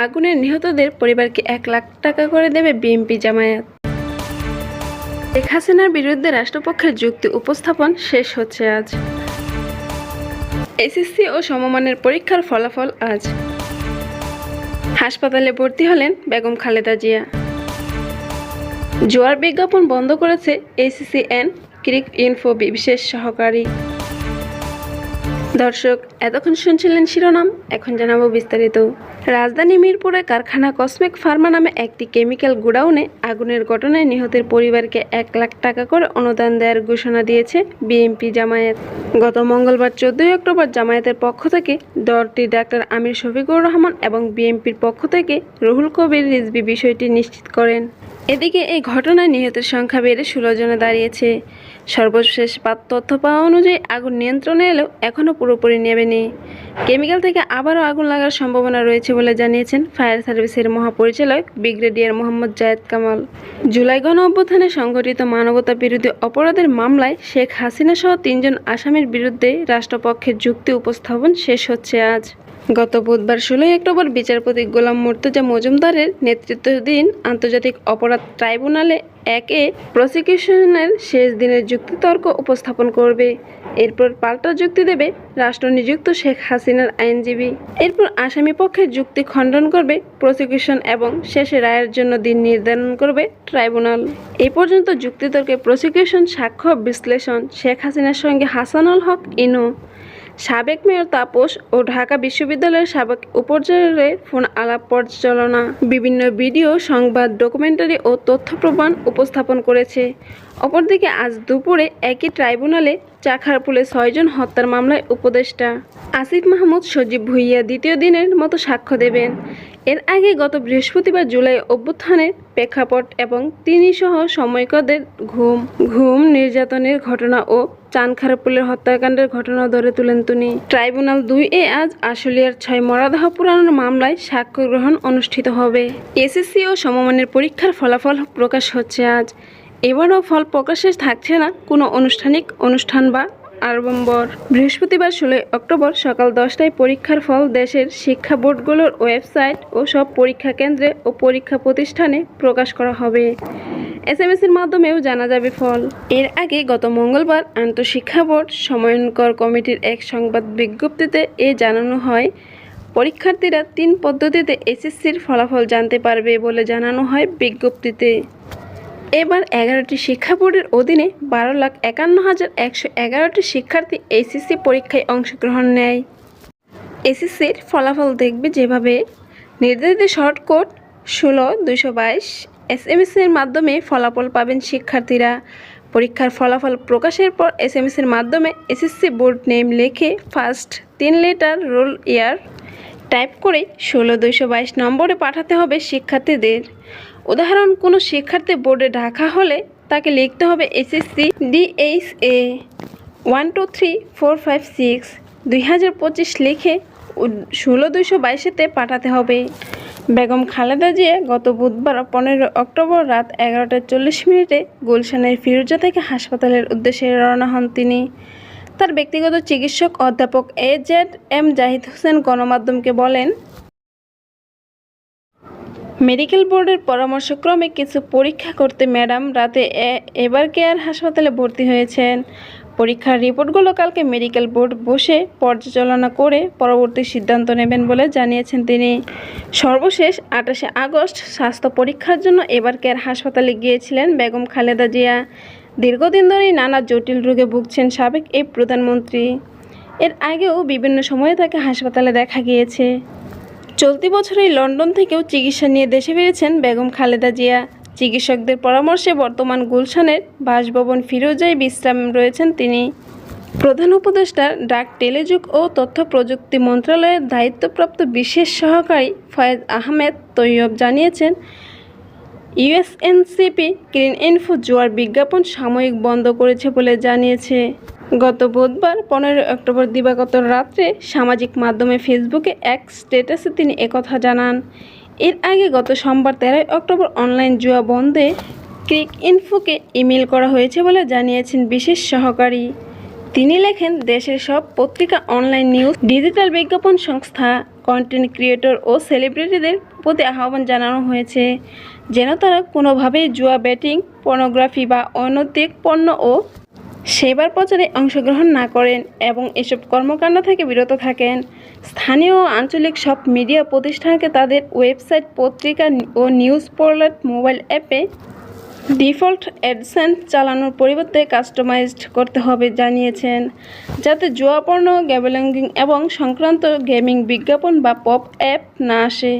আগুনে নিহতদের পরিবারকে ১ লাখ টাকা করে দেবে বিএনপি জামায়াত। শেখ হাসিনার বিরুদ্ধে রাষ্ট্রপক্ষের যুক্তি উপস্থাপন শেষ হচ্ছে আজ। এসএসসি ও সমমানের পরীক্ষার ফলাফল আজ। হাসপাতালে ভর্তি হলেন বেগম খালেদা জিয়া। জুয়ার বিজ্ঞাপন বন্ধ করেছে ACCN ক্রিক ইনফো বিশেষ সহকারী। দর্শক, এতক্ষণ শুনছিলেন শিরোনাম, এখন জানাবো বিস্তারিত। রাজধানী মিরপুরে কারখানা কসমেক ফার্মা নামে একটি কেমিক্যাল গোডাউনে আগুনের ঘটনায় নিহতের পরিবারকে ১ লাখ টাকা করে অনুদান দেওয়ার ঘোষণা দিয়েছে বিএনপি জামায়াত। গত মঙ্গলবার ১৪ অক্টোবর জামায়াতের পক্ষ থেকে দলটি ডাক্তার আমির শফিকুর রহমান এবং বিএনপির পক্ষ থেকে রুহুল কবির রিজভী বিষয়টি নিশ্চিত করেন। এদিকে এই ঘটনায় নিহতের সংখ্যা বেড়ে ১৬ জনে দাঁড়িয়েছে। সর্বশেষ তথ্য পাওয়া অনুযায়ী আগুন নিয়ন্ত্রণে এলেও এখনও পুরোপুরি নেমেনি। কেমিক্যাল থেকে আবারও আগুন লাগার সম্ভাবনা রয়েছে বলে জানিয়েছেন ফায়ার সার্ভিসের মহাপরিচালক ব্রিগেডিয়ার মোহাম্মদ জায়েদ কামাল। জুলাই গণ অভ্যুত্থানে সংঘটিত মানবতা বিরোধী অপরাধের মামলায় শেখ হাসিনা সহ ৩ জন আসামির বিরুদ্ধে রাষ্ট্রপক্ষের যুক্তি উপস্থাপন শেষ হচ্ছে আজ। গত বুধবার ১৬ অক্টোবর বিচারপতি গোলাম মুর্তজা মজুমদারের নেতৃত্বাধীন আন্তর্জাতিক অপরাধ ট্রাইব্যুনালে ১-এ প্রসিকিউশনের শেষ দিনের যুক্তিতর্ক উপস্থাপন করবে। এরপর পাল্টা যুক্তি দেবে রাষ্ট্রনিযুক্ত শেখ হাসিনার আইনজীবী। এরপর আসামি পক্ষের যুক্তি খণ্ডন করবে প্রসিকিউশন এবং শেষে রায়ের জন্য দিন নির্ধারণ করবে ট্রাইব্যুনাল। এই পর্যন্ত যুক্তিতর্কে প্রসিকিউশন সাক্ষ্য বিশ্লেষণ শেখ হাসিনার সঙ্গে হাসানুল হক ইনু, সাবেক মেয়র তাপস ও ঢাকা বিশ্ববিদ্যালয়ের সাবেক উপাচার্যের ফোন আলাপ পর্যালোচনা, বিভিন্ন ভিডিও, সংবাদ, ডকুমেন্টারি ও তথ্য প্রমাণ উপস্থাপন করেছে। অপরদিকে আজ দুপুরে একই ট্রাইব্যুনালে চাখারপুলে ৬ জন হত্যার মামলায় উপদেষ্টা আসিফ মাহমুদ সজীব ভুঁইয়া দ্বিতীয় দিনের মতো সাক্ষ্য দেবেন। এর আগে গত বৃহস্পতিবার জুলাই অভ্যুত্থানের প্রেক্ষাপট এবং তিনি সহ সমৈকদের ঘুম নির্যাতনের ঘটনা ও চানখারপুলের হত্যাকাণ্ডের ঘটনা ধরে তুলেন তিনি। ট্রাইব্যুনাল ২-এ আজ আশুলিয়ার ৬ মরদেহ পোড়ানোর মামলায় সাক্ষ্য গ্রহণ অনুষ্ঠিত হবে। এসএসসি ও সমমানের পরীক্ষার ফলাফল প্রকাশ হচ্ছে আজ। এবারও ফল প্রকাশে থাকছে না কোনো আনুষ্ঠানিক অনুষ্ঠান বা আড়ম্বর। বৃহস্পতিবার ১৬ অক্টোবর সকাল ১০টায় পরীক্ষার ফল দেশের শিক্ষা বোর্ডগুলোর ওয়েবসাইট ও সব পরীক্ষা কেন্দ্রে ও পরীক্ষা প্রতিষ্ঠানে প্রকাশ করা হবে। SMS-এর মাধ্যমেও জানা যাবে ফল। এর আগে গত মঙ্গলবার আন্তঃশিক্ষা বোর্ড সমন্বয়কর কমিটির এক সংবাদ বিজ্ঞপ্তিতে জানানো হয়, পরীক্ষার্থীরা ৩ পদ্ধতিতে এসএসসির ফলাফল জানতে পারবে বলে জানানো হয় বিজ্ঞপ্তিতে। এবার ১১টি শিক্ষা বোর্ডের অধীনে ১২,৫১,১১১টি শিক্ষার্থী এসএসসি পরীক্ষায় অংশগ্রহণ নেয়। এসএসসির ফলাফল দেখবে যেভাবে নির্ধারিত শর্টকোড ১৬/২২২ SMS-এর মাধ্যমে ফলাফল পাবেন শিক্ষার্থীরা। পরীক্ষার ফলাফল প্রকাশের পর SMS-এর মাধ্যমে এসএসসি বোর্ড নেম লিখে ফার্স্ট ৩ লেটার রোল ইয়ার টাইপ করে ১৬/২২২ নম্বরে পাঠাতে হবে শিক্ষার্থীদের। উদাহরণ, কোনো শিক্ষার্থী বোর্ডে ঢাকা হলে তাকে লিখতে হবে SSC DHA 12345 2025 লিখে ১৬/২২২-তে পাঠাতে হবে। বেগম খালেদা জিয়া গত বুধবার ১৫ অক্টোবর রাত ১১টা ৪০ গুলশানের ফিরোজা থেকে হাসপাতালের উদ্দেশ্যে রওনা হন তিনি। তার ব্যক্তিগত চিকিৎসক অধ্যাপক AZM জাহিদ হোসেন গণমাধ্যমকে বলেন, মেডিকেল বোর্ডের পরামর্শক্রমে কিছু পরীক্ষা করতে ম্যাডাম রাতে এবার কেয়ার হাসপাতালে ভর্তি হয়েছেন। পরীক্ষার রিপোর্টগুলো কালকে মেডিকেল বোর্ড বসে পর্যালোচনা করে পরবর্তী সিদ্ধান্ত নেবেন বলে জানিয়েছেন তিনি। সর্বশেষ ২৮ আগস্ট স্বাস্থ্য পরীক্ষার জন্য এবার কেয়ার হাসপাতালে গিয়েছিলেন বেগম খালেদা জিয়া। দীর্ঘদিন ধরেই নানা জটিল রোগে ভুগছেন সাবেক এই প্রধানমন্ত্রী। এর আগেও বিভিন্ন সময়ে তাকে হাসপাতালে দেখা গিয়েছে। চলতি বছরেই লন্ডন থেকেও চিকিৎসা নিয়ে দেশে ফিরেছেন বেগম খালেদা জিয়া। চিকিৎসকদের পরামর্শে বর্তমান গুলশানের বাসভবন ফিরোজায় বিশ্রাম রয়েছেন তিনি। প্রধান উপদেষ্টা ডাক, টেলিযোগ ও তথ্য প্রযুক্তি মন্ত্রণালয়ের দায়িত্বপ্রাপ্ত বিশেষ সহকারী ফয়েজ আহমেদ তৈয়ব জানিয়েছেন, USNCP ক্রিন ইনফো জুয়ার বিজ্ঞাপন সাময়িক বন্ধ করেছে বলে জানিয়েছে। গত বুধবার ১৫ অক্টোবর দিবাগত রাত্রে সামাজিক মাধ্যমে ফেসবুকে এক স্ট্যাটাসে তিনি একথা জানান। এর আগে গত সোমবার ১৩ অক্টোবর অনলাইন জুয়া বন্ধে ক্রিক ইনফোকে ইমেল করা হয়েছে বলে জানিয়েছেন বিশেষ সহকারী। তিনি লেখেন, দেশের সব পত্রিকা, অনলাইন নিউজ, ডিজিটাল বিজ্ঞাপন সংস্থা, কন্টেন্ট ক্রিয়েটর ও সেলিব্রিটিদের প্রতি আহ্বান জানানো হয়েছে যেন তারা কোনোভাবেই জুয়া, ব্যাটিং, পর্নোগ্রাফি বা অনৈতিক পণ্য ও সেবার প্রচারে অংশগ্রহণ না করেন এবং এসব কর্মকাণ্ড থেকে বিরত থাকেন। স্থানীয় ও আঞ্চলিক সব মিডিয়া প্রতিষ্ঠানকে তাদের ওয়েবসাইট, পত্রিকা ও নিউজ পোর্টাল, মোবাইল অ্যাপে ডিফল্ট অ্যাডসেন্স চালানোর পরিবর্তে কাস্টমাইজড করতে হবে জানিয়েছেন, যাতে জুয়া, পর্নো, গ্যাম্বলিং এবং সংক্রান্ত গেমিং বিজ্ঞাপন বা পপ অ্যাপ না আসে।